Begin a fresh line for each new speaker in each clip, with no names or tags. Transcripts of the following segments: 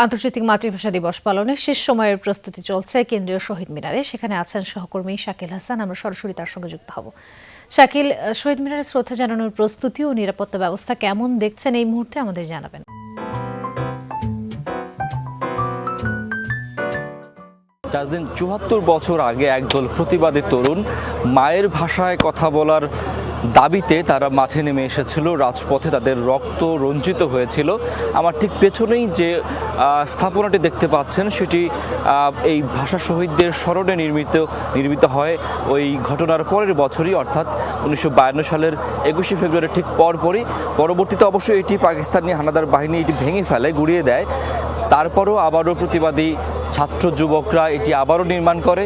আন্তর্জাতিক মাতৃভাষা দিবস পালনের শেষ সময়ের প্রস্তুতি চলছে কেন্দ্রীয় শহীদ মিনারে। সেখানে আছেন সহকর্মী শাকিল হাসান। আমরা সরাসরি তার সঙ্গে যুক্ত হব। শাকিল, শহীদ মিনারে শ্রদ্ধা জানানোর প্রস্তুতি ও নিরাপত্তা ব্যবস্থা কেমন দেখছেন এই মুহূর্তে আমাদের জানাবেন।
রাজদিন ৭৪ বছর আগে একদল প্রতিবাদী তরুণ মায়ের ভাষায় কথা বলার দাবিতে তারা মাঠে নেমে এসেছিল, রাজপথে তাদের রক্ত রঞ্জিত হয়েছিল। আমার ঠিক পেছনেই যে স্থাপনাটি দেখতে পাচ্ছেন সেটি এই ভাষা শহীদদের স্মরণে নির্মিত হয় ওই ঘটনার পরের বছরই, অর্থাৎ ১৯৫২ সালের ২১শে ফেব্রুয়ারি ঠিক পরবর্তীতে অবশ্যই এটি পাকিস্তানি হানাদার বাহিনী এটি ভেঙে ফেলে, গুড়িয়ে দেয়। তারপরও আবারও প্রতিবাদী ছাত্র যুবকরা এটি আবারও নির্মাণ করে।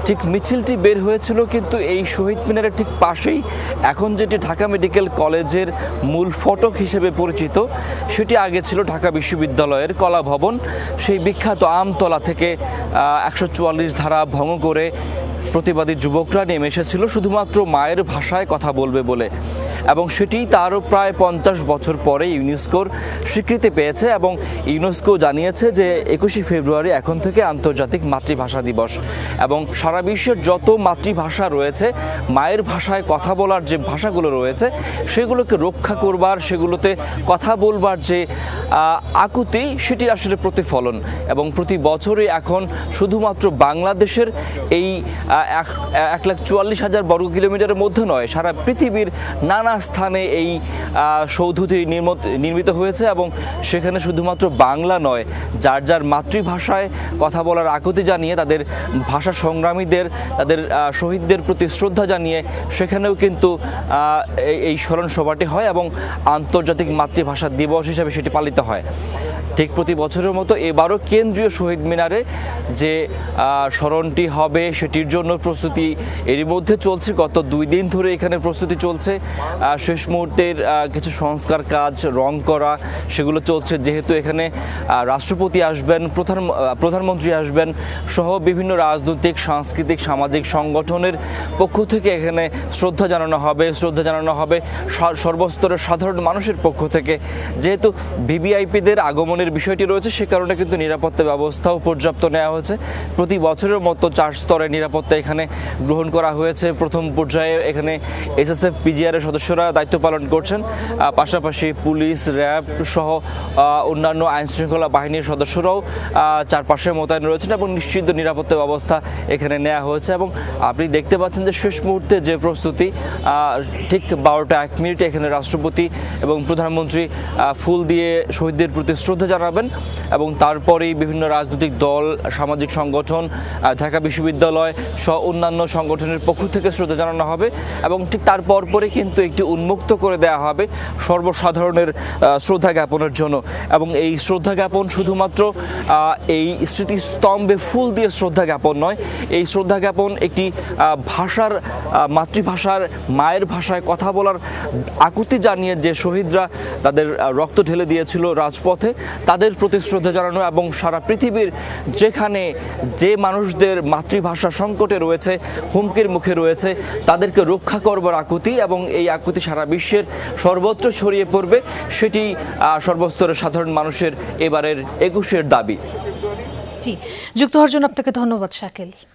ঠিক মিছিলটি বের হয়েছিল কিন্তু এই শহীদ মিনারের ঠিক পাশেই এখন যেটি ঢাকা মেডিকেল কলেজের মূল ফটক হিসেবে পরিচিত, সেটি আগে ছিল ঢাকা বিশ্ববিদ্যালয়ের কলা ভবন। সেই বিখ্যাত আমতলা থেকে ১৪৪ ধারা ভঙ্গ করে প্রতিবাদী যুবকরা নেমে এসেছিল শুধুমাত্র মায়ের ভাষায় কথা বলবে বলে, এবং সেটি তারও প্রায় ৫০ বছর পরে ইউনেস্কোর স্বীকৃতি পেয়েছে। এবং ইউনেস্কো জানিয়েছে যে ২১শে ফেব্রুয়ারি এখন থেকে আন্তর্জাতিক মাতৃভাষা দিবস, এবং সারা বিশ্বের যত মাতৃভাষা রয়েছে, মায়ের ভাষায় কথা বলার যে ভাষাগুলো রয়েছে সেগুলোকে রক্ষা করবার, সেগুলোতে কথা বলবার যে আকুতি, সেটি আসলে প্রতিফলন। এবং প্রতি বছরই এখন শুধুমাত্র বাংলাদেশের এই ১,৪৪,০০০ বর্গ কিলোমিটারের মধ্যে নয়, সারা পৃথিবীর নানা স্থানে এই সৌধটি নির্মিত হয়েছে। এবং সেখানে শুধুমাত্র বাংলা নয়, যার যার মাতৃভাষায় কথা বলার আকুতি জানিয়ে তাদের ভাষা সংগ্রামীদের, তাদের শহীদদের প্রতি শ্রদ্ধা জানিয়ে সেখানেও কিন্তু এই স্মরণ সভাটি হয় এবং আন্তর্জাতিক মাতৃভাষা দিবস হিসেবে সেটি পালিত হয়। ঠিক প্রতি বছরের মতো এবারও কেন্দ্রীয় শহীদ মিনারে যে স্মরণটি হবে সেটির জন্য প্রস্তুতি এরই মধ্যে চলছে। গত ২ দিন ধরে এখানে প্রস্তুতি চলছে। শেষ মুহূর্তের কিছু সংস্কার কাজ, রং করা, সেগুলো চলছে। যেহেতু এখানে রাষ্ট্রপতি আসবেন, প্রধানমন্ত্রী আসবেন সহ বিভিন্ন রাজনৈতিক, সাংস্কৃতিক, সামাজিক সংগঠনের পক্ষ থেকে এখানে শ্রদ্ধা জানানো হবে সর্বস্তরের সাধারণ মানুষের পক্ষ থেকে। যেহেতু ভিভিআইপিদের আগমনের বিষয়টি রয়েছে, সে কারণে কিন্তু নিরাপত্তা ব্যবস্থাও পর্যাপ্ত নেওয়া হয়েছে। প্রতি বছরের মতো ৪ স্তরের নিরাপত্তা এখানে গ্রহণ করা হয়েছে। প্রথম পর্যায়ে এখানে এসএসএফ, পিজিআর এর সদস্যরা দায়িত্ব পালন করছেন, পাশাপাশি পুলিশ, র্যাব সহ অন্যান্য আইনশৃঙ্খলা বাহিনীর সদস্যরাও চারপাশে মোতায়েন রয়েছেন এবং নিশ্চিত নিরাপত্তা ব্যবস্থা এখানে নেওয়া হয়েছে। এবং আপনি দেখতে পাচ্ছেন যে শেষ মুহূর্তে যে প্রস্তুতি, ঠিক ১২টা ১ মিনিটে এখানে রাষ্ট্রপতি এবং প্রধানমন্ত্রী ফুল দিয়ে শহীদদের প্রতি শ্রদ্ধা জানাবেন, এবং তারপরেই বিভিন্ন রাজনৈতিক দল, সামাজিক সংগঠন, ঢাকা বিশ্ববিদ্যালয় সহ অন্যান্য সংগঠনের পক্ষ থেকে শ্রদ্ধা জানানো হবে। এবং ঠিক তারপর পরে কিন্তু একটি উন্মুক্ত করে দেওয়া হবে সর্বসাধারণের শ্রদ্ধা জ্ঞাপনের জন্য। এবং এই শ্রদ্ধা জ্ঞাপন শুধুমাত্র এই স্মৃতিস্তম্ভে ফুল দিয়ে শ্রদ্ধা জ্ঞাপন নয়, এই শ্রদ্ধা জ্ঞাপন একটি ভাষার, মাতৃভাষার, মায়ের ভাষায় কথা বলার আকুতি জানিয়ে যে শহীদরা তাদের রক্ত ঢেলে দিয়েছিল রাজপথে, তাদের প্রতি শ্রদ্ধা জানানো এবং সারা পৃথিবীর যেখানে যে মানুষদের মাতৃভাষা সংকটে রয়েছে, হুমকির মুখে রয়েছে, তাদেরকে রক্ষা করবার আকুতি, এবং এই আকুতি সারা বিশ্বের সর্বত্র ছড়িয়ে পড়বে, সেটি সর্বস্তরের সাধারণ মানুষের এবারের ২১-এর দাবি।
জি, যুক্ত হওয়ার জন্য আপনাকে ধন্যবাদ শাকিল।